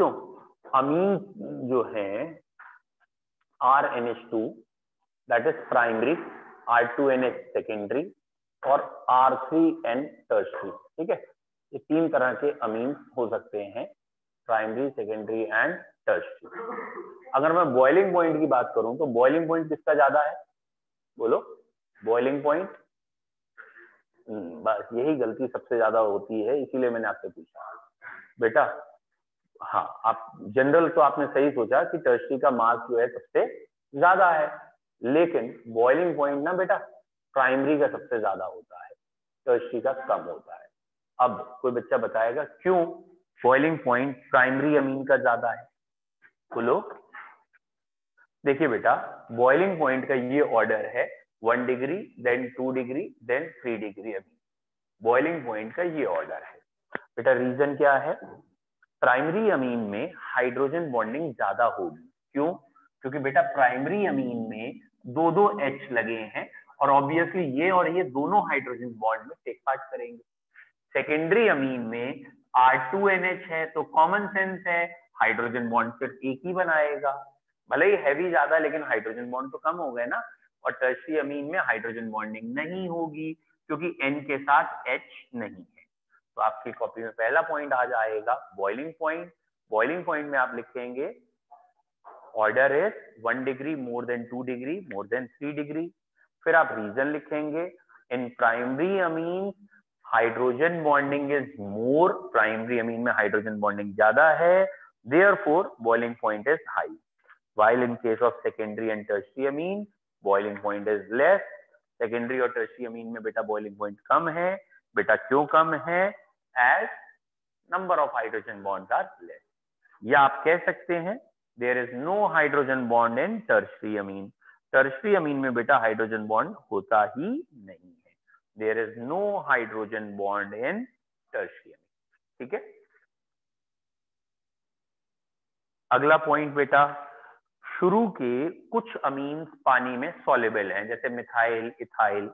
बच्चों अमीन जो है RNH2 that is primary, R2NH secondary और R3N टर्शरी, ठीक है। ये तीन तरह के अमीन हो सकते हैं, प्राइमरी, सेकेंडरी एंड टर्शरी। अगर मैं बॉइलिंग पॉइंट की बात करूं तो बॉइलिंग पॉइंट किसका ज्यादा है, बोलो बॉइलिंग पॉइंट। बस यही गलती सबसे ज्यादा होती है, इसीलिए मैंने आपसे पूछा बेटा। हाँ, आप जनरल तो आपने सही सोचा कि टर्शरी का मास जो है सबसे ज्यादा है, लेकिन बॉइलिंग पॉइंट ना बेटा प्राइमरी का सबसे ज्यादा होता है, टर्शरी का कम होता है। अब कोई बच्चा बताएगा क्यों बॉइलिंग पॉइंट प्राइमरी अमीन का ज्यादा है, बोलो। देखिए बेटा, बॉइलिंग पॉइंट का ये ऑर्डर है 1 degree, then 2 degree, then 3 degree amine. Boiling point का ये ऑर्डर है बेटा। रीजन क्या है, प्राइमरी अमीन में हाइड्रोजन बॉन्डिंग ज्यादा होगी। क्यों? क्योंकि बेटा प्राइमरी अमीन में दो दो H लगे हैं और ऑब्वियसली ये और ये दोनों हाइड्रोजन बॉन्ड में टेक पार्ट करेंगे। सेकेंडरी अमीन में R2NH है तो कॉमन सेंस है हाइड्रोजन बॉन्ड सिर्फ एक ही बनाएगा, भले ही हैवी ज्यादा लेकिन हाइड्रोजन बॉन्ड तो कम हो गए ना। और टर्शरी अमीन में हाइड्रोजन बॉन्डिंग नहीं होगी क्योंकि N के साथ H नहीं है। तो आपकी कॉपी में पहला पॉइंट आ जाएगा बॉइलिंग पॉइंट। बॉइलिंग पॉइंट में आप लिखेंगे order is 1 degree more than 2 degree more than 3 degree. फिर आप रीजन लिखेंगे in primary amine hydrogen bonding is more, primary amine में हाइड्रोजन बॉन्डिंग ज्यादा है, therefore boiling point is high. while in case of secondary and tertiary amine boiling point is less। secondary और tertiary amine में बेटा boiling point कम है। बेटा क्यों कम है? as number of hydrogen bonds are less। या आप कह सकते हैं there is no hydrogen bond in tertiary amine। tertiary amine में बेटा हाइड्रोजन बॉन्ड होता ही नहीं है, there is no hydrogen bond in tertiary amine। ठीक है, अगला पॉइंट बेटा, शुरू के कुछ अमीन्स पानी में सॉल्युबल हैं, जैसे मिथाइल, इथाइल।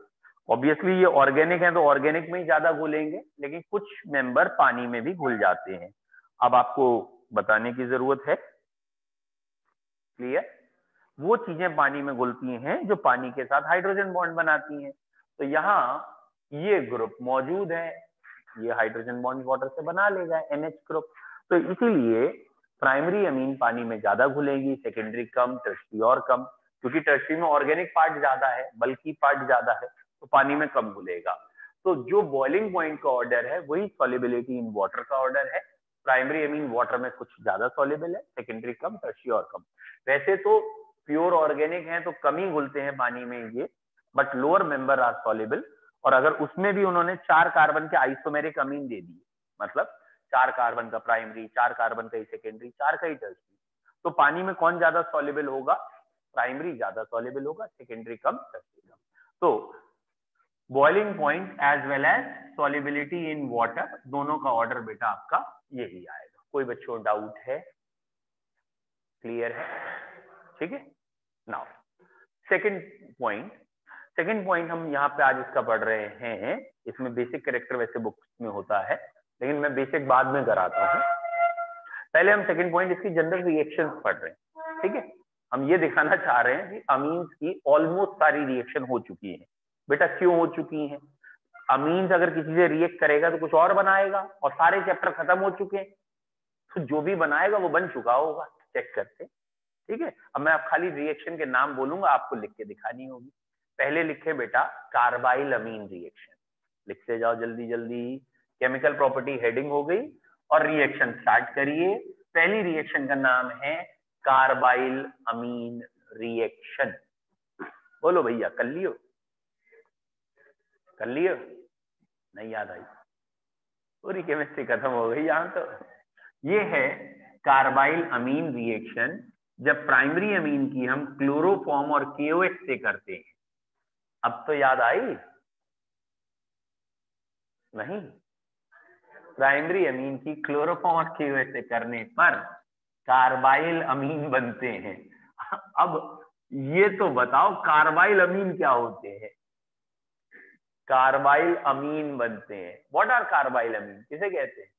ऑब्वियसली ये ऑर्गेनिक है तो ऑर्गेनिक में ही ज्यादा घुलेंगे, लेकिन कुछ मेंबर पानी में भी घुल जाते हैं। अब आपको बताने की जरूरत है, क्लियर? वो चीजें पानी में घुलती हैं जो पानी के साथ हाइड्रोजन बॉन्ड बनाती हैं। तो यहाँ ये ग्रुप मौजूद है, ये हाइड्रोजन बॉन्ड वाटर से बना लेगा NH ग्रुप। तो इसीलिए प्राइमरी अमीन पानी में ज्यादा घुलेगी, सेकेंडरी कम, टर्शरी और कम। क्योंकि टर्शरी में ऑर्गेनिक पार्ट ज्यादा है, बल्कि पार्ट ज्यादा है, तो पानी में कम घुलेगा। तो जो बॉइलिंग पॉइंट का ऑर्डर है वही सॉल्युबिलिटी इन वाटर का ऑर्डर है। प्राइमरी अमीन वाटर में कुछ ज्यादा सॉल्युबल है, सेकेंडरी कम, टर्शरी और कम। वैसे तो प्योर ऑर्गेनिक है तो कम ही घुलते हैं पानी में ये, but lower member are soluble. और अगर उसमें भी उन्होंने 4 कार्बन के आइसोमेरिक अमीन दे दिए, मतलब 4 कार्बन का प्राइमरी, 4 कार्बन का ही सेकेंडरी, 4 का ही टर्शरी, तो पानी में कौन ज्यादा सॉल्युबल होगा? प्राइमरी ज्यादा सॉल्युबल होगा, सेकेंडरी कम, टर्शरी कम। तो boiling point as well as solubility in water, दोनों का ऑर्डर बेटा आपका यही आएगा। कोई बच्चों डाउट है? क्लियर है? ठीक है। नाउ सेकंड पॉइंट हम यहाँ पे आज इसका पढ़ रहे हैं। इसमें बेसिक कैरेक्टर वैसे बुक्स में होता है, लेकिन मैं बेसिक बाद में कराता हूँ। पहले हम सेकंड पॉइंट इसकी जनरल रिएक्शंस पढ़ रहे हैं, ठीक है। हम ये दिखाना चाह रहे हैं कि अमीन्स की ऑलमोस्ट सारी रिएक्शन हो चुकी है। बेटा क्यों हो चुकी है? अमीन्स अगर किसी से रिएक्ट करेगा तो कुछ और बनाएगा, और सारे चैप्टर खत्म हो चुके हैं, तो जो भी बनाएगा वो बन चुका होगा, चेक करते। ठीक है, अब मैं आप खाली रिएक्शन के नाम बोलूंगा, आपको लिख के दिखानी होगी। पहले लिखे बेटा कार्बाइल अमीन रिएक्शन, लिखते जाओ जल्दी जल्दी। केमिकल प्रॉपर्टी हेडिंग हो गई और रिएक्शन स्टार्ट करिए। पहली रिएक्शन का नाम है कार्बाइल अमीन रिएक्शन। बोलो भैया, कर लियो? कर लियो? नहीं याद आई? पूरी केमिस्ट्री खत्म हो गई यहाँ तो। ये है कार्बाइल अमीन रिएक्शन, जब प्राइमरी अमीन की हम क्लोरोफॉर्म और KOH से करते हैं। अब तो याद आई? नहीं, प्राइमरी अमीन की क्लोरोफॉर्म और KOH से करने पर कार्बाइल अमीन बनते हैं। अब ये तो बताओ कार्बाइल अमीन क्या होते हैं? कार्बाइल अमीन बनते हैं। व्हाट आर कार्बाइल अमीन? किसे कहते हैं?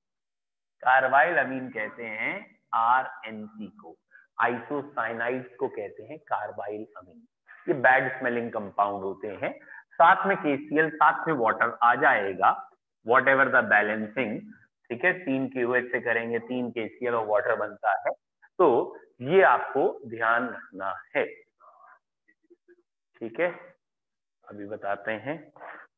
कार्बाइल अमीन कहते हैं RNC को, आइसोसाइनाइड्स को कहते हैं कार्बाइल अमीन। ये बैड स्मेलिंग कंपाउंड होते हैं। साथ में KCl, साथ में वाटर आ जाएगा, वॉट एवर द बैलेंसिंग, ठीक है। 3 KOH से करेंगे, 3 KCl और वाटर बनता है। तो ये आपको ध्यान रखना है, ठीक है। अभी बताते हैं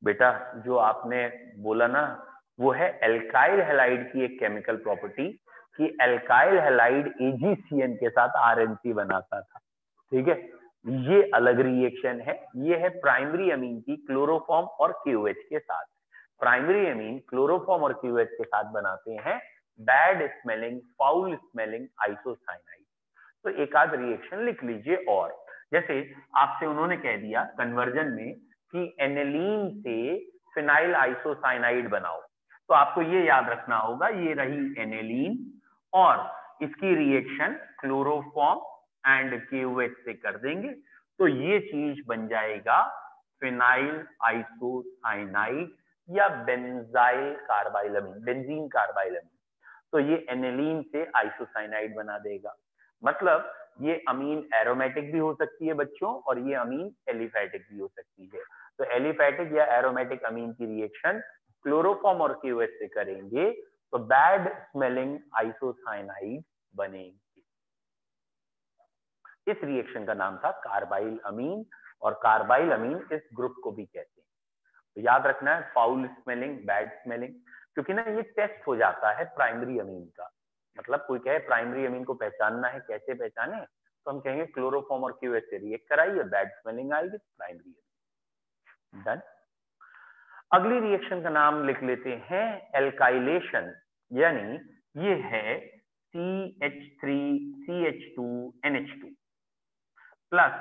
बेटा, जो आपने बोला ना, वो है एल्काइल हैलाइड की एक केमिकल प्रॉपर्टी कि एल्काइल हैलाइड AgCN के साथ RNC बनाता था, ठीक है। ये अलग रिएक्शन है। ये है प्राइमरी अमीन की क्लोरोफॉर्म और KOH के साथ। प्राइमरी अमीन क्लोरोफॉर्म और KOH के साथ बनाते हैं bad smelling, foul smelling isocyanide. तो एक आध रिएक्शन लिख लीजिए। और जैसे आपसे उन्होंने कह दिया कन्वर्जन में कि एनेलीन से फिनाइल आइसोसाइनाइड बनाओ, तो आपको ये याद रखना होगा, ये रही एनेलीन और इसकी रिएक्शन क्लोरोफॉर्म एंड KOH से कर देंगे, तो ये चीज बन जाएगा फिनाइल आइसोसाइनाइड या बेंजाइल कार्बाइलमीन, बेंजीन कार्बाइलमीन। तो ये एनेलीन से आइसोसाइनाइड बना देगा। मतलब ये अमीन एरोमेटिक भी हो सकती है बच्चों, और ये अमीन एलिफैटिक भी हो सकती है। तो एलिफैटिक या एरोमेटिक अमीन की रिएक्शन क्लोरोफॉर्म और KOH से करेंगे तो बैड स्मेलिंग आइसोसाइनाइड बनेंगे। इस रिएक्शन का नाम था कार्बाइल अमीन, और कार्बाइल अमीन इस ग्रुप को भी कहते हैं। तो याद रखना है फाउल स्मेलिंग, बैड स्मेलिंग, क्योंकि ना ये टेस्ट हो जाता है प्राइमरी अमीन का। मतलब कोई कहे प्राइमरी अमीन को पहचानना है, कैसे पहचाने, तो हम कहेंगे क्लोरोफॉर्म और KOH से रिएक्ट कराइए, बैड स्मेलिंग आएगी, प्राइमरी अमीन। डन। अगली रिएक्शन का नाम लिख लेते हैं एल्काइलेशन, यानी ये है CH3CH2NH2 प्लस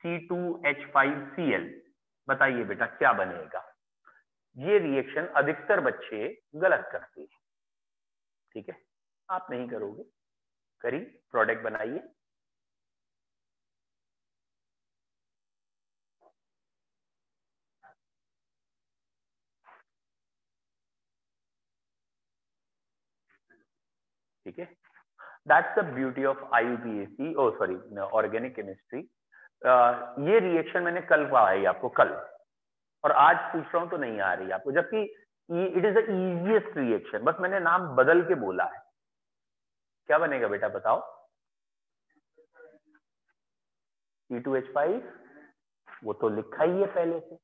C2H5Cl। बताइए बेटा क्या बनेगा? ये रिएक्शन अधिकतर बच्चे गलत करते हैं, ठीक है। आप नहीं करोगे, करिए, प्रोडक्ट बनाइए। ठीक है, that's the beauty of IUPAC, oh sorry organic chemistry. ये रिएक्शन मैंने कल पढ़ाई आपको, कल, और आज पूछ रहा हूं तो नहीं आ रही आपको, जबकि it is the easiest reaction, बस मैंने नाम बदल के बोला है। क्या बनेगा बेटा बताओ? C2H5, वो तो लिखा ही है पहले से,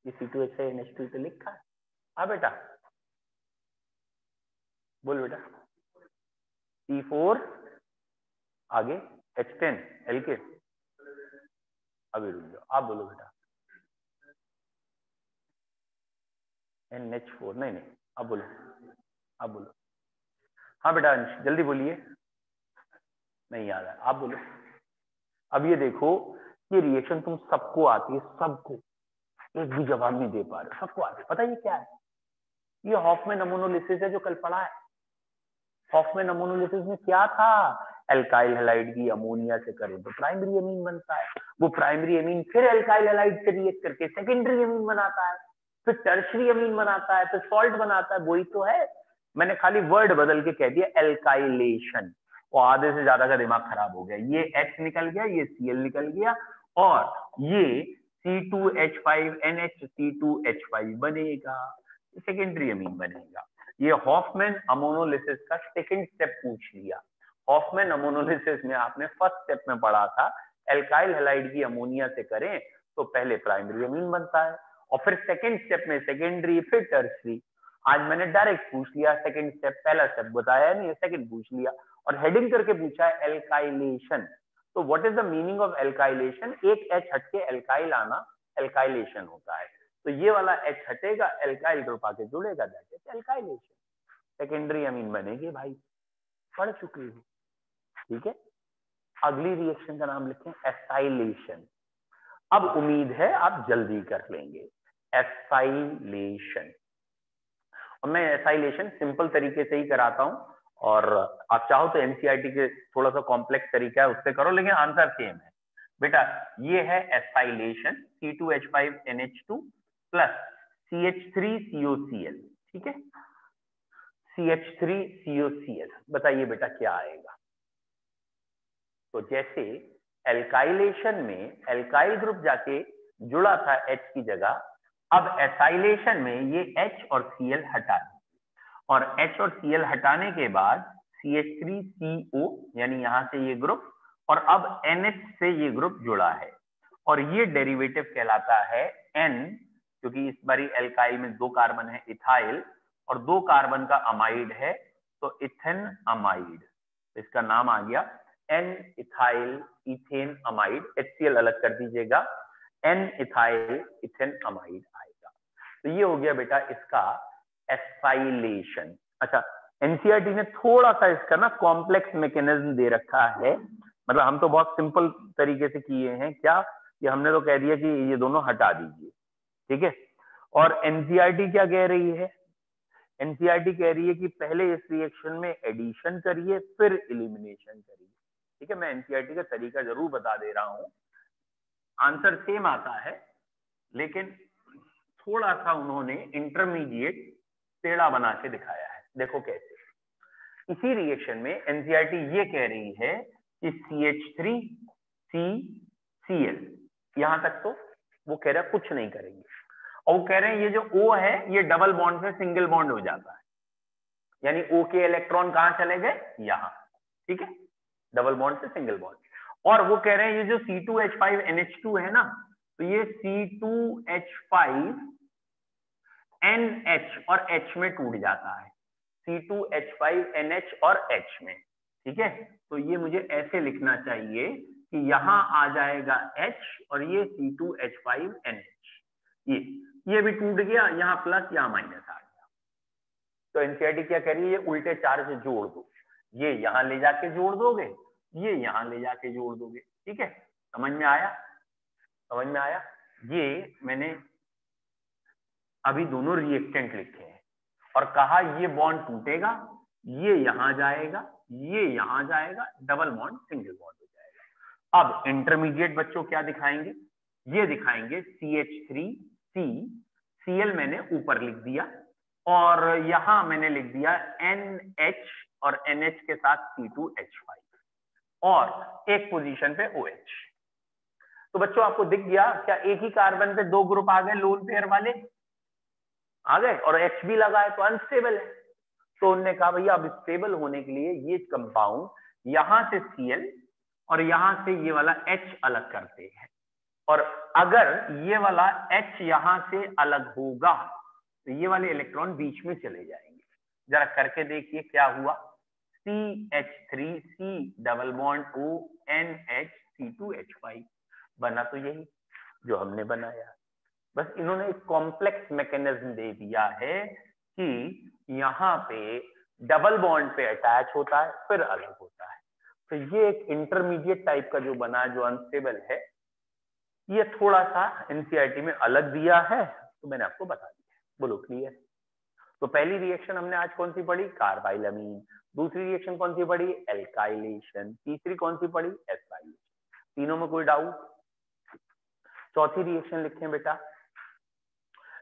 ये C2H5NH2 तो लिखा है। हाँ बेटा बोल बेटा। C4 आगे H10 LK, अभी रुक जाओ, आप बोलो बेटा। NH4, नहीं नहीं, आप बोलो, आप बोलो। हाँ बेटा अंश जल्दी बोलिए, नहीं याद है, आप बोलो। अब ये देखो, ये रिएक्शन तुम सबको आती है, सबको, एक भी जवाब नहीं दे पा रहे, सबको आती है। पता है ये क्या है? ये हॉफमैन अमोनोलिसिस है जो कल पढ़ा है। हॉफमैन अमोनोलिसिस में क्या था? एल्काइल हैलाइड की अमोनिया से करें तो प्राइमरी अमीन बनता है, वो प्राइमरी अमीन फिर एल्काइल हैलाइड से रिएक्ट करके सेकेंडरी अमीन बनाता है, फिर टर्शरी अमीन बनाता है, फिर सॉल्ट बनाता है। वही तो है, मैंने खाली वर्ड बदल के कह दिया एल्काइलेशन, और आधे से ज्यादा का दिमाग खराब हो गया। ये H निकल गया, ये Cl निकल गया, और ये C2H5NH C2H5 बनेगा, सेकेंडरी अमीन बनेगा। ये हॉफमैन अमोनोलिसिस का सेकंड स्टेप पूछ लिया। हॉफमैन अमोनोलिसिस में आपने फर्स्ट स्टेप में पढ़ा था एल्काइल हैलाइड की अमोनिया से करें तो पहले प्राइमरी अमीन बनता है, और फिर सेकंड स्टेप में सेकेंडरी, फिर टर्शरी। आज मैंने डायरेक्ट पूछ लिया सेकंड स्टेप, पहला स्टेप बताया नहीं, सेकंड पूछ लिया, और हेडिंग करके पूछा है एल्काइलेशन। तो what is the meaning of alkylation? एक H हट के एल्काइल आना एल्काइलेशन होता है। तो ये वाला H हटेगा, एल्काइल ग्रुप आके जुड़ेगा, that is alkylation. Secondary amine बनेगी भाई, पढ़ चुकी हो, ठीक है। अगली रिएक्शन का नाम लिखें एसाइलेशन। अब उम्मीद है आप जल्दी कर लेंगे। एसाइलेशन, और मैं एसाइलेशन सिंपल तरीके से ही कराता हूं, और आप चाहो तो एनसीईआरटी के थोड़ा सा कॉम्प्लेक्स तरीका है उससे करो, लेकिन आंसर सेम है बेटा। ये है एसाइलेशन, C2H5NH2 प्लस CH3COCl, ठीक है। CH3COCl, बताइए बेटा क्या आएगा। तो जैसे एल्काइलेशन में एल्काइल ग्रुप जाके जुड़ा था H की जगह, अब एसाइलेशन में ये H और Cl हटा दें, और H और Cl हटाने के बाद CH3CO यानी यहां से ये ग्रुप, और अब NH से ये ग्रुप जुड़ा है, और ये डेरिवेटिव कहलाता है N, क्योंकि इस बारी एल्काइल में 2 कार्बन है इथाइल और 2 कार्बन का अमाइड है, तो इथेन अमाइड, इसका नाम आ गया N ethyl ethane amide. HCl अलग कर दीजिएगा, N इथाइल इथेन अमाइड आएगा। तो ये हो गया बेटा इसका एसाइलेशन। अच्छा, एनसीईआरटी ने थोड़ा सा इसका ना कॉम्प्लेक्स मैकेनिज्म दे रखा है, मतलब हम तो बहुत सिंपल तरीके से किए हैं, क्या कि हमने तो कह दिया कि ये दोनों हटा दीजिए, ठीक है। और एनसीईआरटी क्या कह रही है, एनसीईआरटी कह रही है कि पहले इस रिएक्शन में एडिशन करिए फिर एलिमिनेशन करिए, ठीक है। मैं एनसीईआरटी का तरीका जरूर बता दे रहा हूं, आंसर सेम आता है लेकिन थोड़ा सा उन्होंने इंटरमीडिएट टेढ़ा बना के दिखाया है। देखो कैसे, इसी रिएक्शन में एनसीईआरटी ये कह रही है कि CH3CCl, यहां तक तो वो कह रहा है कुछ नहीं करेंगे, और वो कह रहे हैं ये जो O है ये डबल बॉन्ड से सिंगल बॉन्ड हो जाता है, यानी O के इलेक्ट्रॉन कहां चले गए, यहां, ठीक है, डबल बॉन्ड से सिंगल बॉन्ड। और वो कह रहे हैं ये जो C2H5NH2 है ना, तो ये C2H5NH और H में टूट जाता है, C2H5NH और H में, ठीक है। तो ये मुझे ऐसे लिखना चाहिए कि यहां आ जाएगा H और ये C2H5NH, ये भी टूट गया, यहाँ प्लस यहाँ माइनस आ गया। तो एनसीईआरटी क्या कह रही है, ये उल्टे चार्ज जोड़ दो, ये यहां ले जाके जोड़ दोगे, ये यहां ले जाके जोड़ दोगे, ठीक है। समझ में आया, समझ में आया। ये मैंने अभी दोनों रिएक्टेंट लिखे हैं और कहा ये बॉन्ड टूटेगा, ये यहां जाएगा, ये यहां जाएगा, डबल बॉन्ड सिंगल बॉन्ड हो जाएगा। अब इंटरमीडिएट बच्चों क्या दिखाएंगे, ये दिखाएंगे CH3CCl मैंने ऊपर लिख दिया, और यहां मैंने लिख दिया NH और NH के साथ C2H5 और एक पोजीशन पे OH। तो बच्चों आपको दिख गया क्या, एक ही कार्बन पे 2 ग्रुप आ गए लोन पेयर वाले आ गए, और H भी लगा है तो अनस्टेबल है। तो उन्होंने कहा भैया अब स्टेबल होने के लिए ये कंपाउंड यहां से Cl और यहां से ये वाला H अलग करते हैं, और अगर ये वाला H यहां से अलग होगा तो ये वाले इलेक्ट्रॉन बीच में चले जाएंगे। जरा करके देखिए क्या हुआ, CH3C double bond O NH C2H5 बना, तो यही जो हमने बनाया। बस इन्होंने एक कॉम्प्लेक्स मैकेनिज्म दे दिया है कि यहाँ पे डबल बॉन्ड पे अटैच होता है फिर अलग होता है। तो ये एक इंटरमीडिएट टाइप का जो बना है, जो अनस्टेबल है, ये थोड़ा सा एनसीईआरटी में अलग दिया है, तो मैंने आपको बता दिया। बोलो क्लियर। तो पहली रिएक्शन हमने आज कौन सी पढ़ी, कार्बाइलमीन। दूसरी रिएक्शन कौन सी पढ़ी, एल्काइलेशन। तीसरी कौन सी पढ़ी, एसाइलेशन। तीनों में कोई डाउट। चौथी रिएक्शन लिखें बेटा,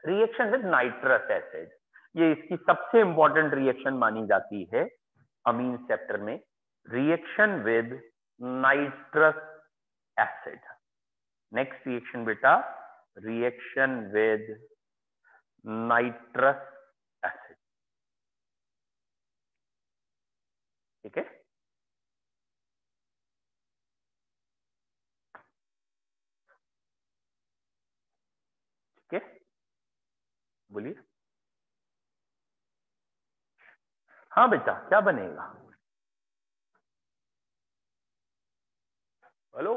रिएक्शन विद नाइट्रस एसिड। ये इसकी सबसे इंपॉर्टेंट रिएक्शन मानी जाती है अमीन चैप्टर में, reaction with nitrous acid. Next reaction बेटा, रिएक्शन विद नाइट्रस एसिड, ठीक है। ठीक है, बोलिए। हाँ बेटा क्या बनेगा, हेलो।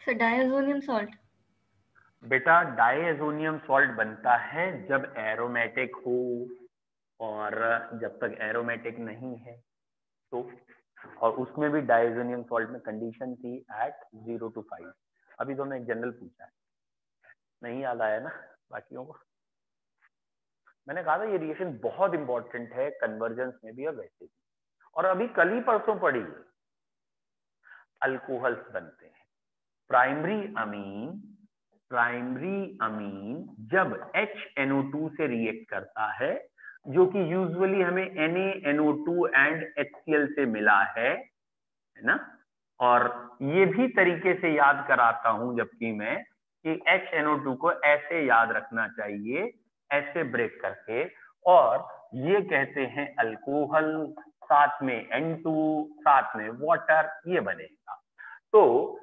Sir diazonium salt. बेटा डायज़ोनियम सॉल्ट बनता है जब एरोमेटिक हो, और जब तक एरोमेटिक नहीं है तो, और उसमें भी डायज़ोनियम सॉल्ट में कंडीशन थी एट 0 to 5। अभी तो मैं जनरल पूछा है, नहीं याद आया ना बाकियों को। मैंने कहा था ये रिएक्शन बहुत इंपॉर्टेंट है कन्वर्जेंस में भी और वैसे भी, और अभी कल ही परसों पढ़ी, अल्कोहल्स बनते हैं, प्राइमरी अमीन जब HNO2 से रिएक्ट करता है, जो कि यूजुअली हमें NaNO2 एंड HCl से मिला है ना। और ये भी तरीके से याद कराता हूं जबकि मैं कि HNO2 को ऐसे याद रखना चाहिए, ऐसे ब्रेक करके, और ये कहते हैं अल्कोहल, साथ में N2, साथ में वाटर, ये बनेगा। तो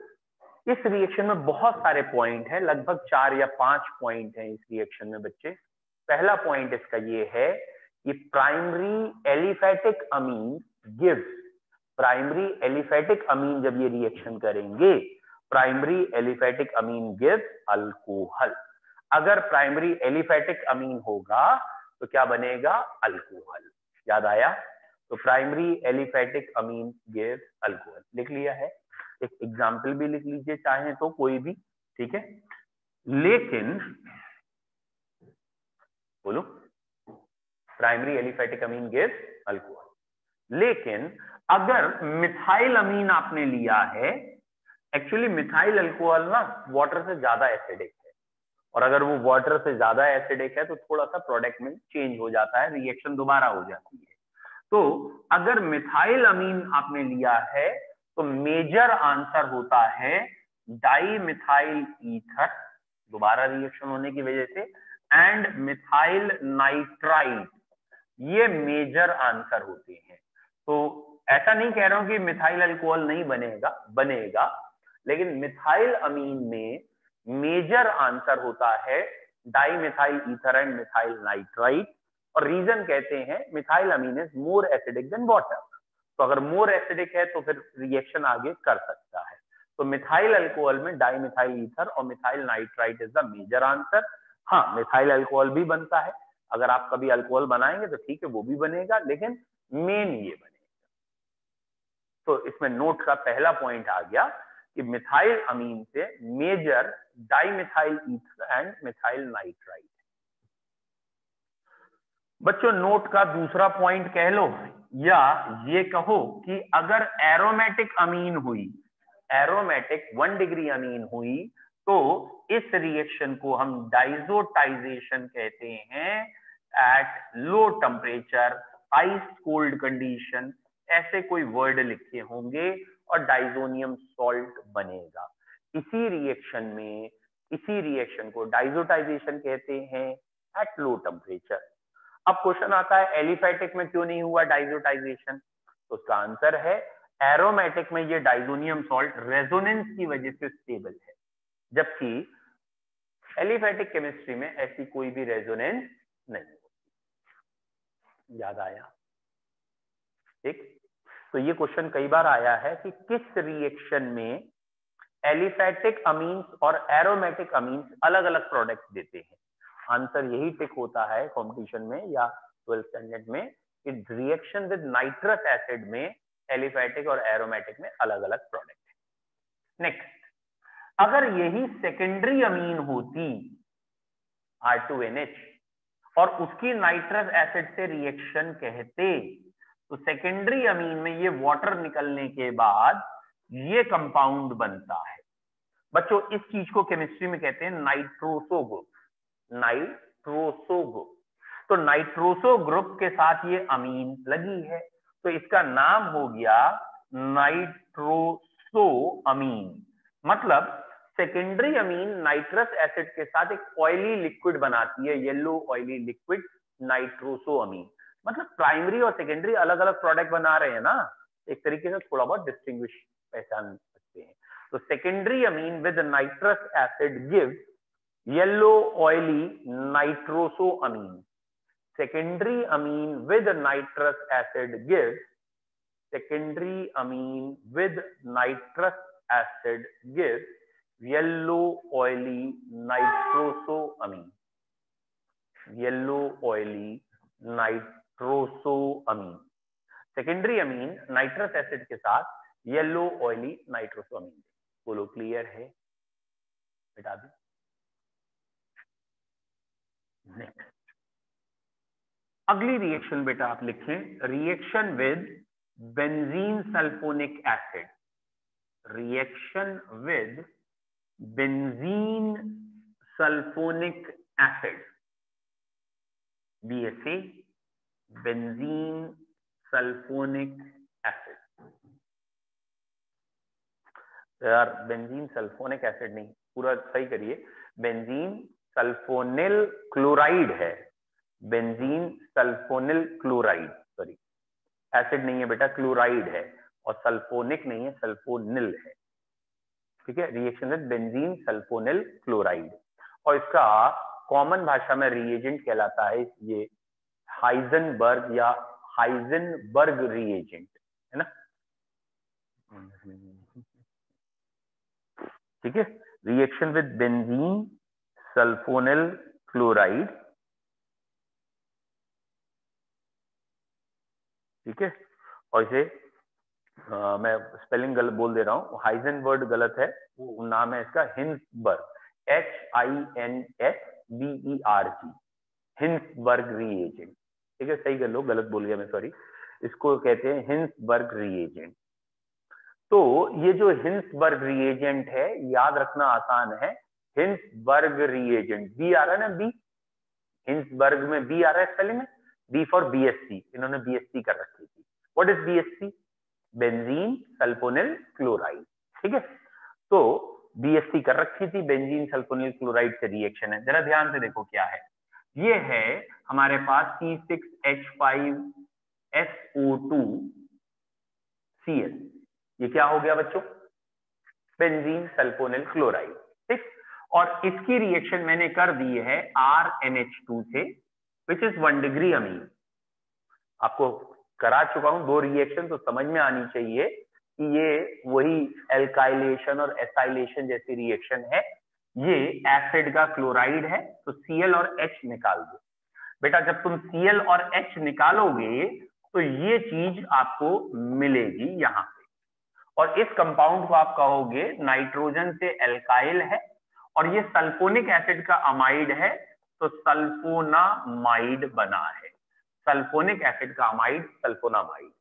इस रिएक्शन में बहुत सारे पॉइंट है, लगभग 4 या 5 पॉइंट हैं इस रिएक्शन में बच्चे। पहला पॉइंट इसका ये है कि प्राइमरी एलिफेटिक अमीन गिव्स, प्राइमरी एलिफेटिक अमीन जब ये रिएक्शन करेंगे, प्राइमरी एलिफेटिक अमीन गिव्स अल्कोहल। अगर प्राइमरी एलिफेटिक अमीन होगा तो क्या बनेगा? अल्कोहल। याद आया? तो प्राइमरी एलिफेटिक अमीन गिव्स अल्कोहल। लिख लिया है? एक एग्जाम्पल भी लिख लीजिए चाहे तो, कोई भी, ठीक है। लेकिन बोलो, प्राइमरी एलिफेटिक अमीन गिव्स अल्कोहल। लेकिन अगर मिथाइल अमीन आपने लिया है, एक्चुअली मिथाइल अल्कोहल ना वाटर से ज्यादा एसिडिक है, और अगर वो वाटर से ज्यादा एसिडिक है तो थोड़ा सा प्रोडक्ट में चेंज हो जाता है, रिएक्शन दोबारा हो जाती है। तो अगर मिथाइल अमीन आपने लिया है तो मेजर आंसर होता है डाई मिथाइल ईथर, दोबारा रिएक्शन होने की वजह से, एंड मिथाइल नाइट्राइट, ये मेजर आंसर होते हैं। तो ऐसा नहीं कह रहा हूं कि मिथाइल अल्कोहल नहीं बनेगा, बनेगा, लेकिन मिथाइल अमीन में मेजर आंसर होता है dimethyl ether and methyl nitrite. और रीजन कहते हैं methyl amine is more acidic than water. तो अगर मोर एसिडिक है तो फिर रिएक्शन आगे कर सकता है। तो मिथाइल अल्कोहल में डाई मिथाइल ईथर और methyl nitrite is the major answer. हाँ, मिथाइल अल्कोहल भी बनता है, अगर आप कभी अल्कोहल बनाएंगे तो ठीक है वो भी बनेगा, लेकिन मेन ये बनेगा। तो इसमें नोट का पहला पॉइंट आ गया कि मिथाइल अमीन से major dimethyl ether and methyl nitrite. बच्चों नोट का दूसरा पॉइंट कह लो या ये कहो कि अगर एरोमेटिक अमीन हुई, एरोमेटिक 1 डिग्री अमीन हुई, तो इस रिएक्शन को हम डाइजोटाइजेशन कहते हैं at low temperature, ice cold condition, ऐसे कोई वर्ड लिखे होंगे और डाइजोनियम सॉल्ट बनेगा। इसी रिएक्शन को डाइजोटाइजेशन कहते हैं एट लो टेम्परेचर। अब क्वेश्चन आता है एलिफेटिक में क्यों नहीं हुआ डाइजोटाइजेशन? तो उसका आंसर है एरोमेटिक में ये डाइजोनियम सॉल्ट रेजोनेंस की वजह से स्टेबल है, जबकि एलिफेटिक केमिस्ट्री में ऐसी कोई भी रेजोनेंस नहीं होती। याद आया? ठीक। तो ये क्वेश्चन कई बार आया है कि किस रिएक्शन में एलिफेटिक अमीन्स और एरोमेटिक अमीन्स अलग अलग प्रोडक्ट्स देते हैं। आंसर यही टिक होता है कंपटीशन में या 12th स्टैंडर्ड में कि रिएक्शन विद नाइट्रस एसिड में एलिफेटिक और एरोमेटिक में अलग अलग प्रोडक्ट है। नेक्स्ट, अगर यही सेकेंडरी अमीन होती R2NH और उसकी नाइट्रस एसिड से रिएक्शन कहते, तो सेकेंडरी अमीन में ये वाटर निकलने के बाद ये कंपाउंड बनता है। बच्चों इस चीज को केमिस्ट्री में कहते हैं नाइट्रोसो ग्रुप, नाइट्रोसो ग्रुप। तो नाइट्रोसो ग्रुप के साथ ये अमीन लगी है, तो इसका नाम हो गया नाइट्रोसो अमीन। मतलब सेकेंडरी अमीन नाइट्रस एसिड के साथ एक ऑयली लिक्विड बनाती है, येलो ऑयली लिक्विड, नाइट्रोसो अमीन। मतलब प्राइमरी और सेकेंडरी अलग अलग प्रोडक्ट बना रहे हैं ना, एक तरीके से थोड़ा बहुत डिस्टिंग्विश पहचान सकते हैं। तो secondary amine with nitrous acid gives yellow oily nitroso amine. Secondary amine with nitrous acid gives, secondary amine with nitrous acid gives yellow oily nitroso amine, yellow oily nitroso amine. Secondary amine nitrous acid के साथ yellow oily nitroso अमीन। बोलो clear है? बेटा दी। Next, अगली reaction बेटा आप लिखें, reaction with benzene sulphonic acid, reaction with benzene sulphonic acid, BSA, benzene sulphonic acid. यार बेंजीन सल्फोनिक एसिड नहीं, पूरा सही करिए, बेंजीन सल्फोनिल क्लोराइड है, benzene sulphonyl chloride, sorry acid नहीं है बेटा, क्लोराइड है, और सल्फोनिक नहीं है, सल्फोनिल है, ठीक है। Reaction with benzene sulphonyl chloride, और इसका कॉमन भाषा में रिएजेंट कहलाता है ये हाइजेनबर्ग या हाइजेनबर्ग रिएजेंट, है ना, ठीक है। Reaction with benzene sulphonyl chloride, ठीक है। और इसे मैं स्पेलिंग गलत बोल दे रहा हूँ, हाइजेनबर्ग गलत है, वो नाम है इसका हिंसबर्ग, HINSBERG, हिंसबर्ग रिएजेंट, ठीक है। सही कर लो, गलत बोल गया मैं, सॉरी। इसको कहते हैं हिंसबर्ग रिएजेंट। तो ये जो हिंसबर्ग रिएजेंट है, याद रखना आसान है, हिंसबर्ग रिएजेंट, बी आ रहा है ना, बी, हिंसबर्ग में बी आ रहा है स्पेलिंग में, बी फॉर BSC, इन्होंने BSC कर रखी थी। What is BSC? Benzene sulphonyl chloride, ठीक है। तो BSC कर रखी थी, बेंजीन सल्फोनिल क्लोराइड से रिएक्शन है, जरा ध्यान से देखो क्या है। ये है हमारे पास C6H5SO2Cl, ये क्या हो गया बच्चों? बेंजीन सल्फोनिल क्लोराइड, ठीक। और इसकी रिएक्शन मैंने कर दी है RNH2 से, विच इज 1 डिग्री अमीन। आपको करा चुका हूं 2 रिएक्शन, तो समझ में आनी चाहिए कि ये वही एल्काइलेशन और एसाइलेशन जैसी रिएक्शन है। ये एसिड का क्लोराइड है, तो Cl और H निकाल दो बेटा। जब तुम Cl और H निकालोगे तो ये चीज आपको मिलेगी यहां पे, और इस कंपाउंड को आप कहोगे नाइट्रोजन से एल्काइल है, और ये सल्फोनिक एसिड का अमाइड है, तो सल्फोनामाइड बना है, सल्फोनिक एसिड का अमाइड सल्फोनामाइड।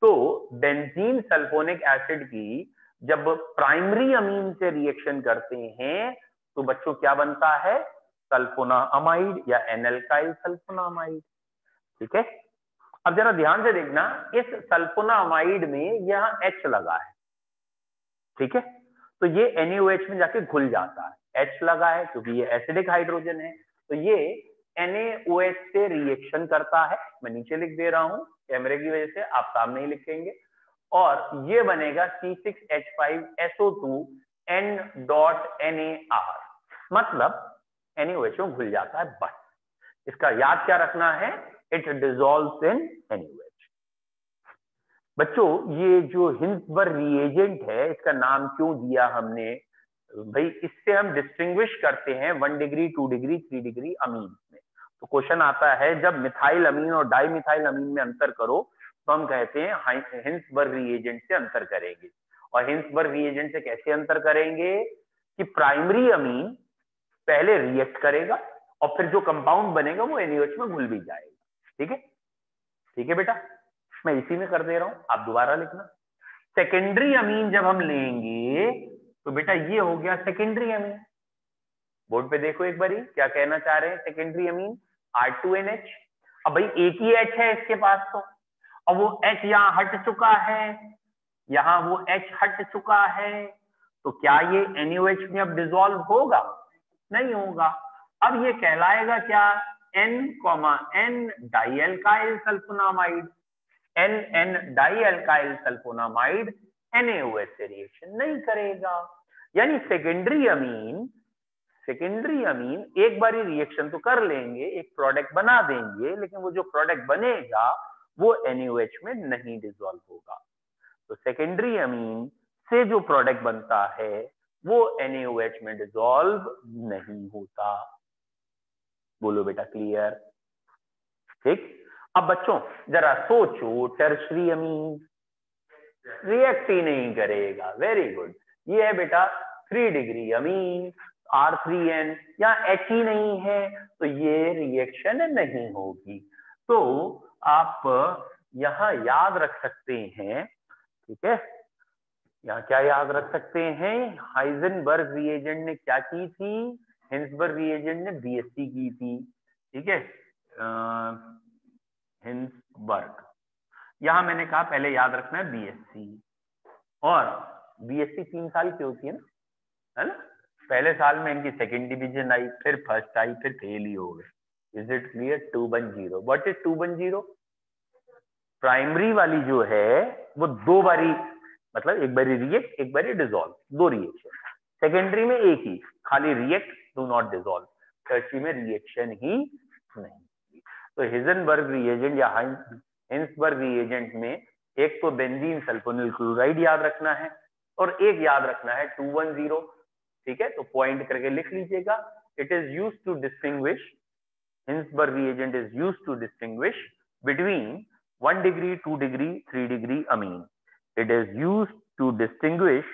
तो बेंजीन सल्फोनिक एसिड की जब प्राइमरी अमीन से रिएक्शन करते हैं तो बच्चों क्या बनता है? सल्फोनामाइड या एनएल्काइल सल्फोनामाइड, ठीक है। अब जरा ध्यान से देखना, इस सल्फोनामाइड में यहां H लगा है, ठीक है, तो ये NaOH में जाके घुल जाता है, H लगा है क्योंकि ये एसिडिक हाइड्रोजन है, तो ये NaOH से रिएक्शन करता है। मैं नीचे लिख दे रहा हूं कैमरे की वजह से, आप सामने ही लिखेंगे, और ये बनेगा C6H5SO2N.NaR, मतलब NaOH में घुल जाता है, बस। इसका याद क्या रखना है? It dissolves in NaOH। बच्चों ये जो हिंसबर्ग रिएजेंट है, इसका नाम क्यों दिया हमने भाई? इससे हम डिस्टिंग्विश करते हैं 1 डिग्री, 2 डिग्री, 3 डिग्री अमीन में। तो क्वेश्चन आता है जब मिथाइल अमीन और डाइमिथाइल अमीन में अंतर करो तो हम कहते हैं हिंसबर्ग रिएजेंट से अंतर करेंगे। और हिंसबर्ग रिएजेंट से कैसे अंतर करेंगे कि प्राइमरी अमीन पहले रिएक्ट करेगा और फिर जो कंपाउंड बनेगा वो NaOH में घुल भी जाएगा, ठीक है। ठीक है बेटा, मैं इसी में कर दे रहा हूं, आप दोबारा लिखना। सेकेंडरी अमीन जब हम लेंगे तो बेटा ये हो गया सेकेंडरी अमीन। बोर्ड पे देखो एक बारी क्या कहना चाह रहे हैं सेकेंडरी अमीन, R2NH। अब भाई एक ही H है इसके पास, तो अब वो H यहाँ हट चुका है, यहाँ वो H हट चुका है, तो क्या ये NaOH में अब डिसॉल्व होगा? नहीं होगा। अब ये कहलाएगा क्या? N, dialkyl sulphonamide. N dialkyl sulphonamide NaOH से रिएक्शन नहीं करेगा। यानी सेकेंडरी अमीन एक बारी रिएक्शन तो कर लेंगे, एक प्रोडक्ट बना देंगे, लेकिन वो जो प्रोडक्ट बनेगा वो NaOH में नहीं डिसॉल्व होगा। तो सेकेंडरी अमीन से जो प्रोडक्ट बनता है वो NaOH में डिसॉल्व नहीं होता। बोलो बेटा क्लियर? ठीक। अब बच्चों जरा सोचो, टर्शरी अमीन रिएक्ट ही नहीं करेगा। वेरी गुड, ये है बेटा 3 डिग्री अमीन, R3N, या H ही नहीं है तो ये रिएक्शन नहीं होगी। तो आप यहां याद रख सकते हैं, ठीक है, यहाँ क्या याद रख सकते हैं, हाइजेनबर्ग रिएजेंट ने क्या की थी, हिंसबर्ग रिएजेंट ने बीएससी की थी, ठीक है, हिंसबर्ग। यहाँ मैंने कहा पहले याद रखना है बीएससी, और बीएससी 3 साल की होती है ना, पहले साल में इनकी सेकंड डिवीजन आई, फिर फर्स्ट आई, फिर फेल ही हो गए। Is it clear? 210। What is 210? Primary वाली जो है वो 2 बारी, मतलब एक बारी रिएक्ट एक बारी डिसॉल्व, 2 रिएक्शन। सेकेंडरी में एक ही, खाली react, do not dissolve. Tertiary में रिएक्शन ही नहीं। तो हिजेनबर्ग रिएजेंट या हिंसबर्ग रिएजेंट में एक तो बेंजीन सल्फोनिल क्लोराइड याद रखना है, और एक याद रखना है 210, ठीक है, तो पॉइंट करके लिख लीजिएगा। It is used to distinguish, Hinsberg reagent is used to distinguish between 1 degree, 2 degree, 3 degree amine. It is used to distinguish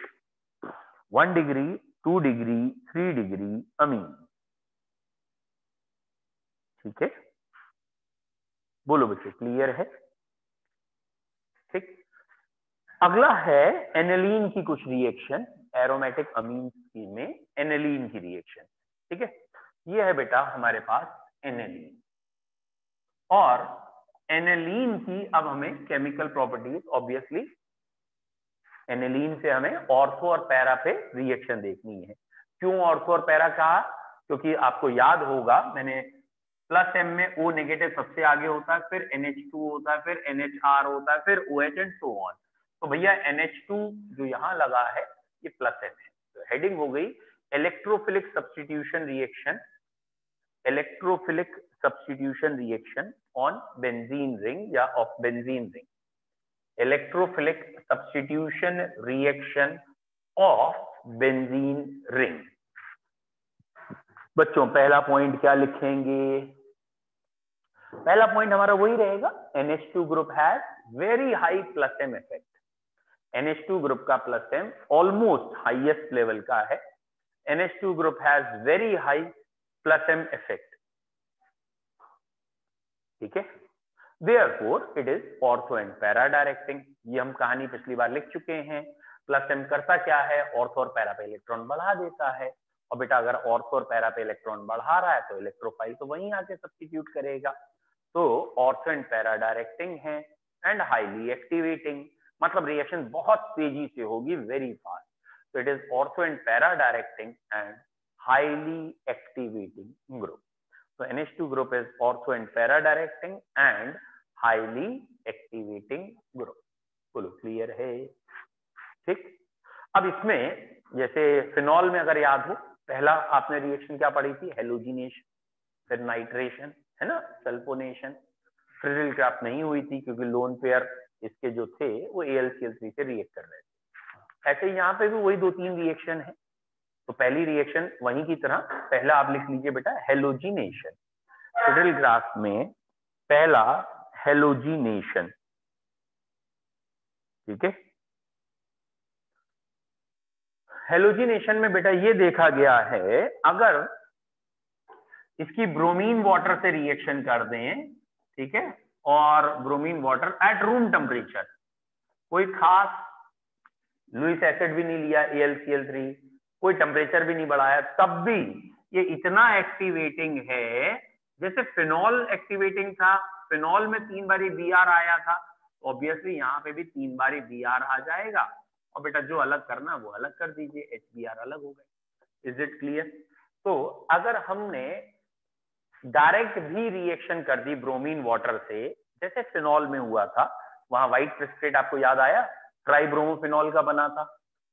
1 degree, 2 degree, 3 degree amine. ठीक है, बोलो बच्चों, क्लियर है? ठीक, अगला है एनिलीन की कुछ रिएक्शन, एरोमेटिक अमीन में एनिलीन की रिएक्शन। ठीक है, ये है बेटा हमारे पास एनिलीन, और एनिलीन की अब हमें केमिकल प्रॉपर्टीज, ऑब्वियसली एनिलीन से हमें ऑर्थो और पैरा पे रिएक्शन देखनी है। क्यों ऑर्थो और पैरा कहा? क्योंकि आपको याद होगा मैंने प्लस एम में O नेगेटिव सबसे आगे होता है, फिर NH2 होता है, फिर NHR होता है, फिर OH एंड सो ऑन। तो भैया NH2 जो यहाँ लगा है ये प्लस एम है, तो हेडिंग हो गई electrophilic substitution reaction, electrophilic substitution reaction on benzene ring या of benzene ring, electrophilic substitution reaction of benzene ring. बच्चों पहला पॉइंट क्या लिखेंगे? पहला पॉइंट हमारा वही रहेगा, NH2 group has very high plus M effect. NH2 group का plus M almost highest level का है। NH2 group has very high plus M effect, ठीक है। Therefore, it is ortho and para directing। ये हम कहानी पिछली बार लिख चुके हैं। प्लस एम करता क्या है? ऑर्थो और पैरा पे इलेक्ट्रॉन बढ़ा देता है, और बेटा अगर ऑर्थो और पैरा पे इलेक्ट्रॉन बढ़ा रहा है तो इलेक्ट्रोफाइल तो वहीं आके सब्स्टिट्यूट करेगा। तो ऑर्थो एंड पैरा डायरेक्टिंग है एंड हाईली एक्टिवेटिंग, मतलब रिएक्शन बहुत तेजी से होगी, वेरी फास्ट। तो it is ortho and para directing and highly activating group. So NH2 group is ortho and para directing and highly activating group। बोलो clear है? ठीक, अब इसमें जैसे फिनॉल में अगर याद हो, पहला आपने रिएक्शन क्या पढ़ी थी? हेलोजिनेशन, फिर नाइट्रेशन, है ना, सल्फोनेशन। फ्रिजिल क्राफ्ट नहीं हुई थी क्योंकि लोन पेयर इसके जो थे वो AlCl3 से रिएक्ट कर रहे थे। ऐसे ही यहाँ पे भी वही 2-3 रिएक्शन है। तो पहली रिएक्शन वहीं की तरह, पहला आप लिख लीजिए बेटा हेलोजिनेशन। फ्रिजिल ग्राफ में पहला हेलोजिनेशन, ठीक है। हेलोजिनेशन में बेटा ये देखा गया है, अगर इसकी ब्रोमीन वाटर से रिएक्शन कर दें, ठीक है, और bromine water at room temperature, कोई खास लुइस एसिड भी नहीं लिया AlCl3, कोई टेम्परेचर भी नहीं बढ़ाया, तब भी ये इतना एक्टिवेटिंग है जैसे फिनॉल एक्टिवेटिंग था। फिनॉल में 3 बारी Br आया था, ऑब्वियसली यहाँ पे भी 3 बारी Br आ जाएगा, और बेटा जो अलग करना वो अलग कर दीजिए, HBr अलग हो गए। Is it clear? तो अगर हमने डायरेक्ट भी रिएक्शन कर दी ब्रोमीन वाटर से, जैसे फिनॉल में हुआ था, वहां व्हाइट प्रेसिपिटेट आपको याद आया, ट्राइब्रोमोफिनॉल का बना था,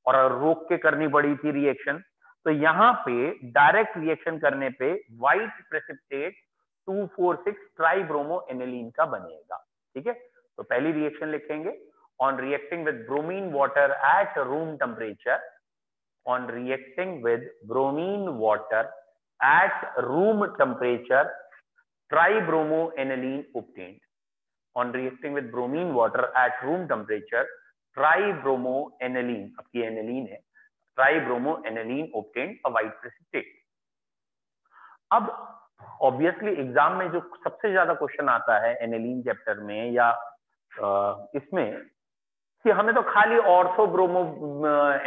और रोक के करनी पड़ी थी रिएक्शन। तो यहाँ पे डायरेक्ट रिएक्शन करने पे व्हाइट प्रेसिपिटेट 2,4,6 ट्राइब्रोमो एनिलीन का बनेगा, ठीक है। तो पहली रिएक्शन लिखेंगे, on reacting with bromine water at room temperature, on reacting with bromine water at room temperature, tribromoaniline obtained। On reacting with bromine water at room temperature, tribromoaniline, अब ये aniline है, tribromoaniline obtained a white precipitate। अब obviously exam में जो सबसे ज्यादा question आता है एनिलीन चैप्टर में या इसमें, कि हमें तो खाली ऑर्थो ब्रोमो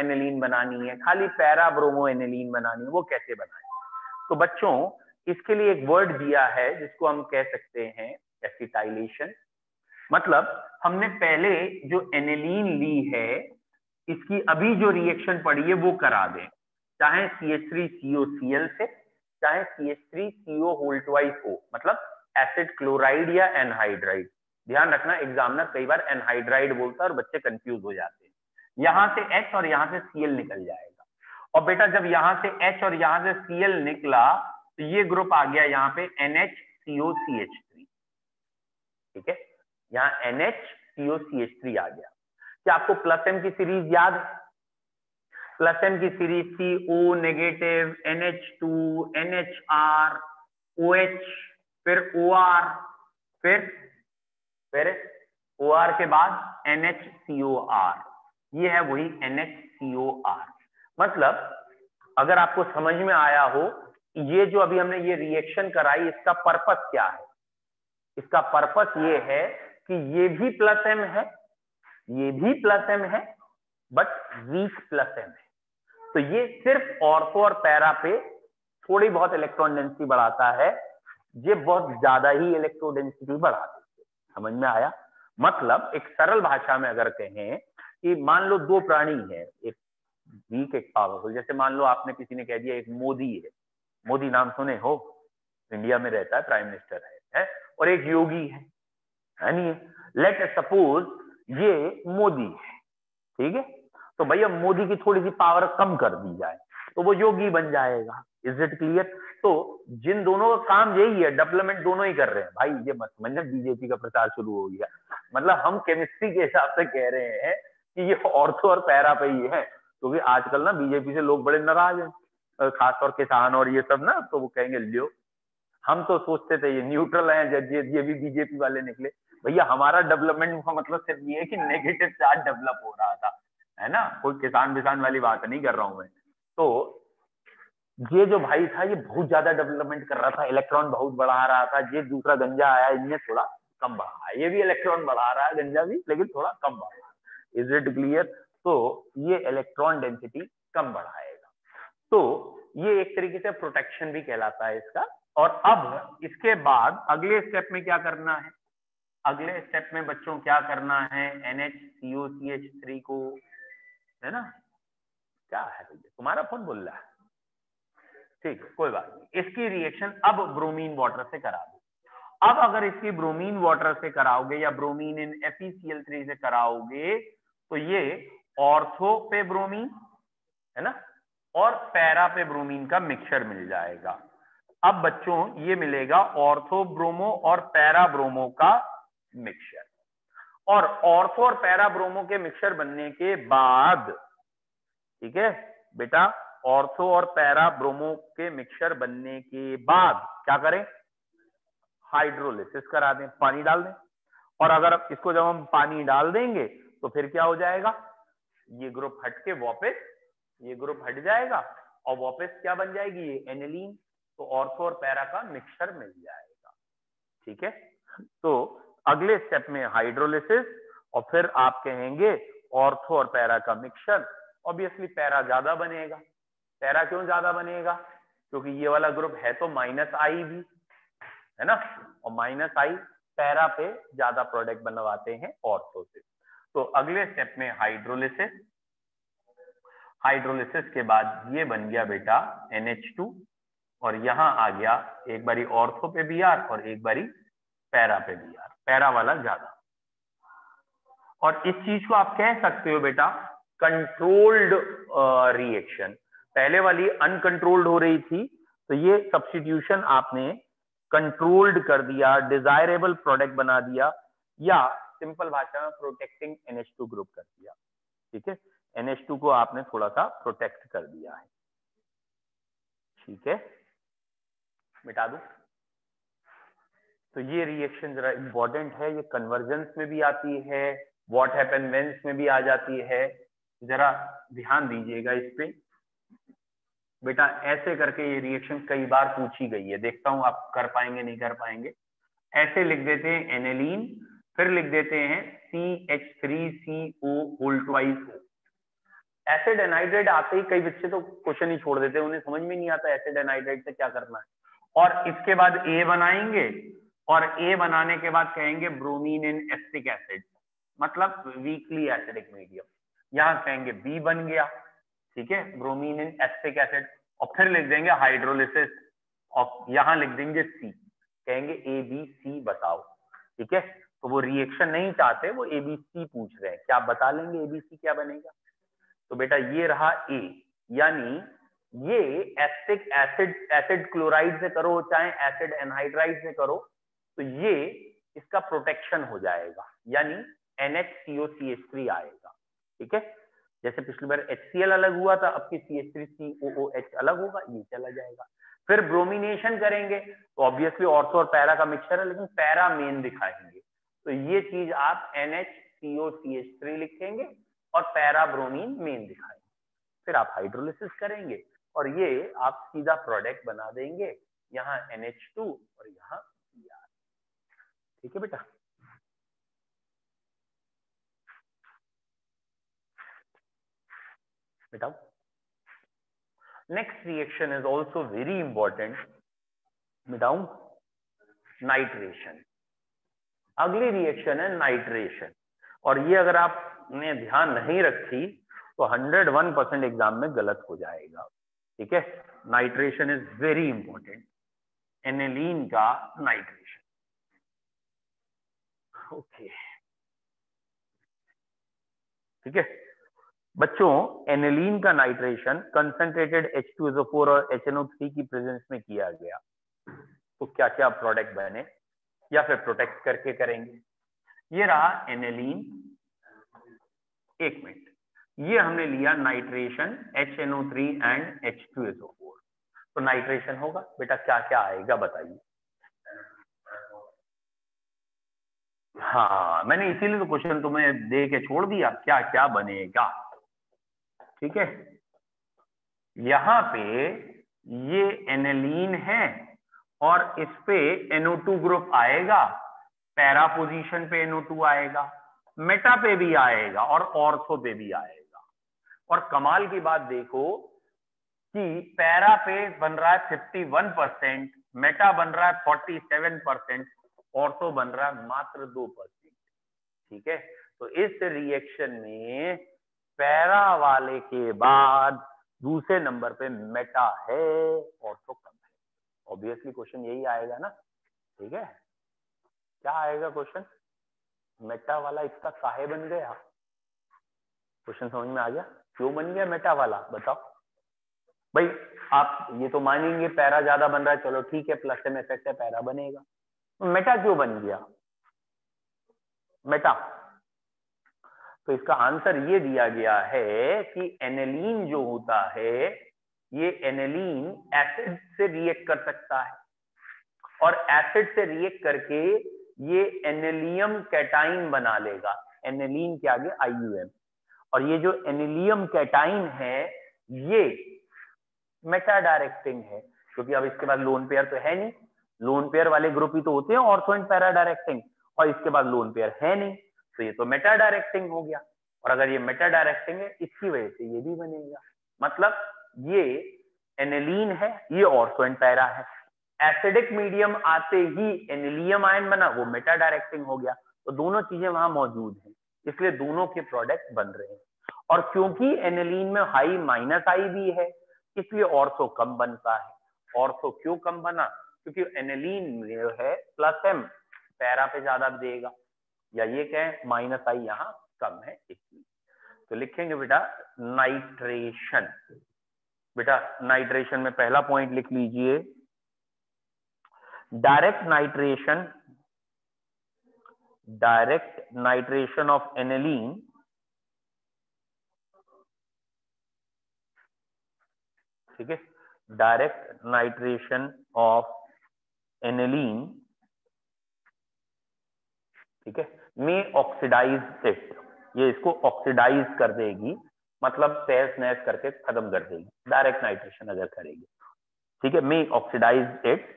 एनिलीन बनानी है, खाली पैरा ब्रोमो एनिलीन बनानी है, वो कैसे बनाए? तो बच्चों इसके लिए एक वर्ड दिया है जिसको हम कह सकते हैं एसिटाइलेशन। मतलब हमने पहले जो एनिलीन ली है इसकी अभी जो रिएक्शन पड़ी है वो करा दें, चाहे CH3COCl से, चाहे CH3CO होल ट्वाइस O, मतलब एसिड क्लोराइड या एनहाइड्राइड। ध्यान रखना एग्जामिनर कई बार एनहाइड्राइड बोलता है और बच्चे कंफ्यूज हो जाते हैं। यहां से H और यहां से Cl निकल जाएगा, और बेटा जब यहां से H और यहां से Cl निकला तो ये ग्रुप आ गया यहाँ पे NHCOCH3। ठीक है, यहाँ NHCOCH3 आ गया। क्या आपको प्लस एम की सीरीज याद है? प्लस एम की सीरीज थी O negative, NH2, NHR, OH, फिर OR, फिर OR के बाद NHCOR। ये है वही NHCOR। मतलब अगर आपको समझ में आया हो, ये जो अभी हमने ये रिएक्शन कराई इसका पर्पस क्या है? इसका पर्पस ये है कि ये भी प्लस एम है, ये भी प्लस एम है, बट वीक प्लस एम है। तो ये सिर्फ ऑर्थो और पैरा पे थोड़ी बहुत इलेक्ट्रॉन डेंसिटी बढ़ाता है, ये बहुत ज्यादा ही इलेक्ट्रॉन डेंसिटी बढ़ा देते। समझ में आया? मतलब एक सरल भाषा में अगर कहें कि मान लो दो प्राणी है, एक वीक एक पावरफुल। जैसे मान लो आपने किसी ने कह दिया एक मोदी है, मोदी नाम सुने हो, इंडिया में रहता है, प्राइम मिनिस्टर है? और एक योगी है नहीं? लेट सपोज ये मोदी है, ठीक है? तो भैया मोदी की थोड़ी सी पावर कम कर दी जाए तो वो योगी बन जाएगा। Is it clear? तो जिन दोनों का काम यही है, डेवलपमेंट दोनों ही कर रहे हैं भाई। ये मत समझना बीजेपी का प्रचार शुरू हो गया। मतलब हम केमिस्ट्री के हिसाब से कह रहे हैं कि ये ऑर्थो और पैरा पे ही है, क्योंकि आजकल ना बीजेपी से लोग बड़े नाराज हैं, खासतौर किसान और ये सब ना, तो वो कहेंगे लियो, हम तो सोचते थे ये न्यूट्रल है, ये भी बीजेपी वाले निकले। भैया हमारा डेवलपमेंट का मतलब सिर्फ ये है कि नेगेटिव चार्ज डेवलप हो रहा था, है ना? कोई किसान विसान वाली बात नहीं कर रहा हूं मैं। तो ये जो भाई था ये बहुत ज्यादा डेवलपमेंट कर रहा था, इलेक्ट्रॉन बहुत बढ़ा रहा था। ये दूसरा गंजा आया, इनने थोड़ा कम बढ़ा, ये भी इलेक्ट्रॉन बढ़ा रहा है गंजा भी, लेकिन थोड़ा कम बढ़ा रहा है। Is it clear? तो ये इलेक्ट्रॉन डेंसिटी कम बढ़ाएगा, तो ये एक तरीके से प्रोटेक्शन भी कहलाता है इसका। और अब इसके बाद अगले स्टेप में क्या करना है? अगले स्टेप में बच्चों क्या करना है? NHCOCH3 को, है ना? क्या है तुम्हारा फोन बोल रहा है? ठीक है, कोई बात नहीं। इसकी रिएक्शन अब ब्रोमीन वाटर से करा दो। अब अगर इसकी ब्रोमीन वाटर से कराओगे या ब्रोमीन इन FeCl3 से कराओगे तो ये ऑर्थो पे ब्रोमीन, है ना, और पैरा पे ब्रोमीन का मिक्सचर मिल जाएगा। अब बच्चों ये मिलेगा ऑर्थो ब्रोमो और पैरा ब्रोमो का मिक्सचर। और ऑर्थो और पैरा ब्रोमो के मिक्सचर बनने के बाद, ठीक है बेटा, ऑर्थो और पैरा ब्रोमो के मिक्सचर बनने के बाद क्या करें? हाइड्रोलिसिस करा दें, पानी डाल दें। और अगर इसको जब हम पानी डाल देंगे तो फिर क्या हो जाएगा? ये ग्रुप हट के वापस, ये ग्रुप हट जाएगा और वापस क्या बन जाएगी? ये एनिलीन। तो ऑर्थो और पैरा का मिक्सचर मिल जाएगा। ठीक है, तो अगले स्टेप में हाइड्रोलिसिस, और फिर आप कहेंगे ऑर्थो और पैरा का मिक्सचर। ऑब्वियसली पैरा ज्यादा बनेगा। पैरा क्यों ज्यादा बनेगा? क्योंकि ये वाला ग्रुप है तो -I भी, है ना, और -I पैरा पे ज्यादा प्रोडक्ट बनवाते हैं ऑर्थो से। तो अगले स्टेप में हाइड्रोलिसिस, हाइड्रोलिसिस के बाद ये बन गया बेटा NH2, और यहां आ गया एक बारी ऑर्थो पे Br और एक बारी पैरा पे Br, पैरा वाला ज्यादा। और इस चीज को आप कह सकते हो बेटा कंट्रोल्ड रिएक्शन। पहले वाली अनकंट्रोल्ड हो रही थी, तो ये सब्स्टिट्यूशन आपने कंट्रोल्ड कर दिया, डिजायरेबल प्रोडक्ट बना दिया, या सिंपल भाषा में प्रोटेक्टिंग NH2 ग्रुप कर दिया। ठीक है, NH2 को आपने थोड़ा सा प्रोटेक्ट कर दिया है। ठीक है, मिटा दूं? तो ये रिएक्शन जरा इंपॉर्टेंट है, ये कन्वर्जेंस में भी आती है, व्हाट हैपन व्हेंस में भी आ जाती है। जरा ध्यान दीजिएगा इस पे बेटा। ऐसे करके ये रिएक्शन कई बार पूछी गई है, देखता हूं आप कर पाएंगे नहीं कर पाएंगे। ऐसे लिख देते हैं एनिलीन फिर लिख देते हैं CH3CO2O। एसिड एनहाइड्राइड आते ही कई बच्चे तो क्वेश्चन ही छोड़ देते हैं, उन्हें समझ में नहीं आता एसिड एनहाइड्राइड से क्या करना है। और इसके बाद A बनाएंगे और A बनाने के बाद कहेंगे ब्रोमीन इन एसिटिक एसिड, मतलब वीकली एसिडिक मीडियम। यहां कहेंगे B बन गया, ठीक है, ब्रोमीन इन एसिटिक एसिड। और फिर लिख देंगे हाइड्रोलिसिस और यहां लिख देंगे C, कहेंगे ABC बताओ, ठीक है। तो वो रिएक्शन नहीं चाहते, वो ABC पूछ रहे हैं, क्या आप बता लेंगे ABC क्या बनेगा? तो बेटा ये रहा A, यानी ये एसिटिक एसिड क्लोराइड से करो चाहे एसिड एनहाइड्राइड से करो, तो ये इसका प्रोटेक्शन हो जाएगा, यानी NHCOCH3 आएगा, ठीक है। जैसे पिछली बार HCl अलग हुआ था, अब की CH3COOH अलग होगा, ये चला जाएगा। फिर ब्रोमिनेशन करेंगे तो ऑब्वियसली ऑर्थो और पैरा का मिक्सचर है, लेकिन पैरा मेन दिखाएंगे, तो ये चीज आप NHCOCH3 लिखेंगे और पैरा ब्रोमीन मेन दिखाएंगे। फिर आप हाइड्रोलिसिस करेंगे और ये आप सीधा प्रोडक्ट बना देंगे, यहाँ NH2 और यहाँ Cr, ठीक है बेटा। बेटा next reaction is also very important, बेटाऊ नाइट्रेशन। अगली रिएक्शन है नाइट्रेशन, और ये अगर आपने ध्यान नहीं रखी तो 101% एग्जाम में गलत हो जाएगा, ठीक है। Nitration is very important, aniline का नाइट्रेशन, ओके, ठीक है बच्चों। एनिलीन का नाइट्रेशन कंसंट्रेटेड H2SO4 और HNO3 की प्रेजेंस में किया गया, तो क्या क्या प्रोडक्ट बने या फिर प्रोटेक्ट करके करेंगे। ये रहा एनिलीन, एक मिनट, ये हमने लिया नाइट्रेशन HNO3 एंड H2SO4, तो नाइट्रेशन होगा बेटा, क्या क्या आएगा बताइए। हाँ, मैंने इसीलिए तो क्वेश्चन तुम्हें दे के छोड़ दिया, क्या क्या बनेगा, ठीक है। यहाँ पे ये एनिलीन है और इस पे NO2 ग्रुप आएगा, पैरा पोजीशन पे NO2 आएगा, मेटा पे भी आएगा और ऑर्थो पे भी आएगा। और कमाल की बात देखो कि पैरा पे बन रहा है 51%, मेटा बन रहा है 47%, ऑर्थो बन रहा है मात्र 2%, ठीक है। तो इस रिएक्शन में पैरा वाले के बाद दूसरे नंबर पे मेटा है, ऑर्थो कम है। ऑब्वियसली क्वेश्चन यही आएगा ना, ठीक है। क्या आएगा क्वेश्चन, मेटा वाला इसका काहे बन गया? क्वेश्चन समझ में आ गया क्यों बन गया मेटा वाला, बताओ भाई। आप ये तो मानेंगे पैरा ज्यादा बन रहा है, चलो ठीक है, प्लस में इफेक्ट है, पैरा बनेगा, तो मेटा क्यों बन गया मेटा? तो इसका आंसर ये दिया गया है कि एनिलीन जो होता है, ये एनिलीन एसिड से रिएक्ट कर सकता है और एसिड से रिएक्ट करके ये एनिलियम कैटाइन बना लेगा, एनिलीन के आगे IUM। और ये जो एनिलियम कैटाइन है ये मेटा डायरेक्टिंग है, क्योंकि अब इसके बाद लोन पेयर तो है नहीं, लोन पेयर वाले ग्रुप ही तो होते हैं ऑर्थो एंड पैरा डायरेक्टिंग, और इसके बाद लोन पेयर है नहीं, तो ये तो मेटा डायरेक्टिंग हो गया। और अगर ये मेटा डायरेक्टिंग है, इसकी वजह से ये भी बनेगा, मतलब ये एनिलीन है, ये ऑर्थो एंड पैरा है। एसिडिक मीडियम आते ही एनिलियम आयन बना, वो मेटा डायरेक्टिंग हो गया, तो दोनों चीजें वहां मौजूद हैं, इसलिए दोनों के प्रोडक्ट बन रहे हैं। और क्योंकि एनिलीन में हाई माइनस आई भी है, इसलिए ऑर्थो कम बनता है। ऑर्थो क्यों कम बना? क्योंकि एनिलीन जो है प्लस M पैरा पे ज्यादा देगा, या ये कहें माइनस आई यहाँ कम है इसलिए। तो लिखेंगे बेटा नाइट्रेशन। बेटा नाइट्रेशन में पहला पॉइंट लिख लीजिए, डायरेक्ट नाइट्रेशन ऑफ एनिलीन ठीक है, डायरेक्ट नाइट्रेशन ऑफ एनिलीन, ठीक है, में ऑक्सीडाइज इट, ये इसको ऑक्सीडाइज कर देगी, मतलब तहस नहस करके खत्म कर देगी, डायरेक्ट नाइट्रेशन अगर करेगी, ठीक है, में oxidise it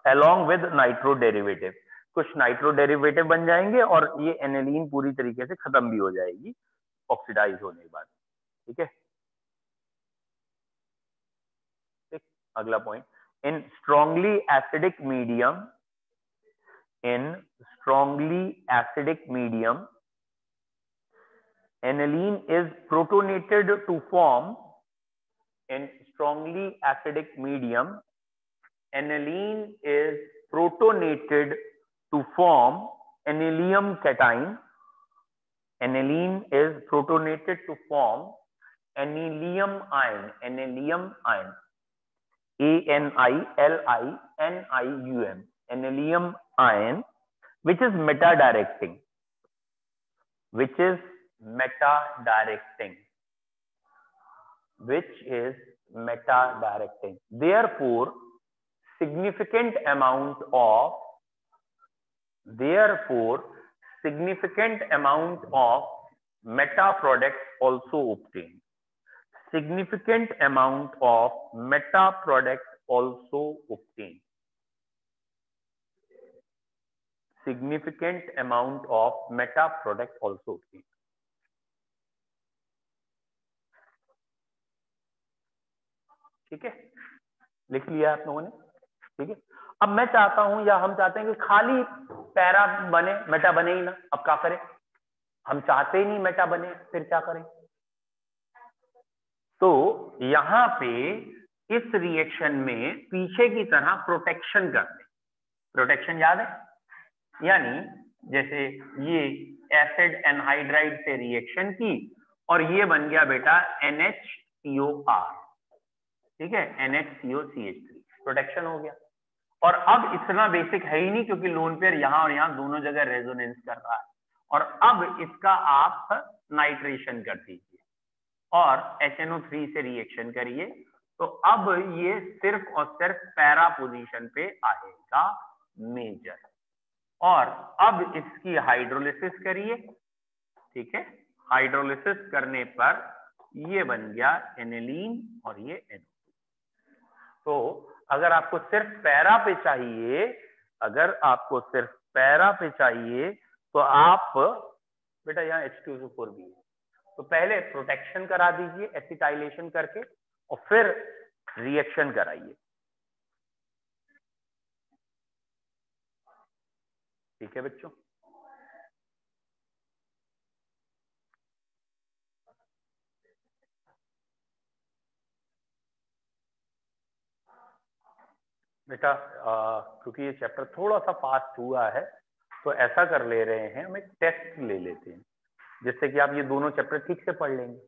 along with nitro derivative. कुछ नाइट्रो डेरिवेटिव बन जाएंगे और ये एनिलीन पूरी तरीके से खत्म भी हो जाएगी ऑक्सीडाइज होने के बाद। ठीक है, अगला point, in strongly acidic medium, in strongly acidic medium aniline is protonated to form, in strongly acidic medium aniline is protonated to form anilium cation. Aniline is protonated to form anilium ion, anilium ion, ANILINIUM, anilium ion, which is meta-directing, which is meta-directing, which is meta-directing. Therefore, significant amount of meta products also obtained. Significant amount of meta products also obtained. Significant amount of meta products also obtained. ठीक है, लिख लिया आप लोगों ने। ठीक है, अब मैं चाहता हूं या हम चाहते हैं कि खाली पैरा बने, मेटा बने ही ना। अब क्या करें, हम चाहते ही नहीं मेटा बने, फिर क्या करें? तो यहां पे इस रिएक्शन में पीछे की तरह प्रोटेक्शन कर दें। प्रोटेक्शन याद है, यानी जैसे ये एसिड एनहाइड्राइड से रिएक्शन की और ये बन गया बेटा NHCOR। ठीक है, NHCOCH3, प्रोटेक्शन हो गया। और अब इतना बेसिक है ही नहीं, क्योंकि लोन पेयर यहां और यहां दोनों जगह रेजोनेंस कर रहा है। और अब इसका आप नाइट्रेशन कर दीजिए और HNO3 से रिएक्शन करिए, तो अब ये सिर्फ और सिर्फ पैरा पोजीशन पे आएगा मेजर। और अब इसकी हाइड्रोलिसिस करिए। ठीक है, हाइड्रोलिसिस करने पर ये बन गया एनिलीन और ये NO2। तो अगर आपको सिर्फ पैरा पे चाहिए, अगर आपको सिर्फ पैरा पे चाहिए तो आप बेटा यहाँ H2SO4 भी है, तो पहले प्रोटेक्शन करा दीजिए एसिटाइलेशन करके और फिर रिएक्शन कराइए। ठीक है बच्चों, बेटा क्योंकि ये चैप्टर थोड़ा सा फास्ट हुआ है तो ऐसा कर ले रहे हैं, हम एक टेस्ट ले लेते हैं जिससे कि आप ये दोनों चैप्टर ठीक से पढ़ लेंगे।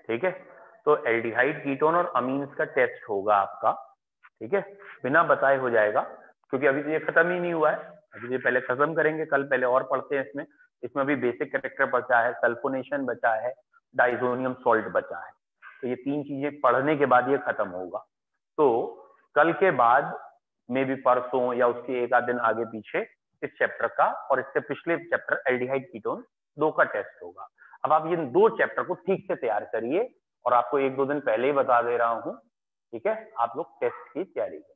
ठीक है, तो एल्डिहाइड, कीटोन और अमीन्स का टेस्ट होगा आपका। ठीक है, बिना बताए हो जाएगा, क्योंकि अभी तो ये खत्म ही नहीं हुआ है, अभी ये पहले खत्म करेंगे, कल पहले और पढ़ते हैं इसमें। इसमें अभी बेसिक कैरेक्टर बचा है, सल्फोनेशन बचा है, डाइजोनियम सॉल्ट बचा है। तो ये तीन चीजें पढ़ने के बाद ये खत्म होगा। तो कल के बाद में भी परसों या उसके एक आध दिन आगे पीछे इस चैप्टर का और इससे पिछले चैप्टर एल्डिहाइड कीटोन 2 का टेस्ट होगा। अब आप ये 2 चैप्टर को ठीक से तैयार करिए और आपको 1-2 दिन पहले ही बता दे रहा हूं। ठीक है, आप लोग टेस्ट की तैयारी करें।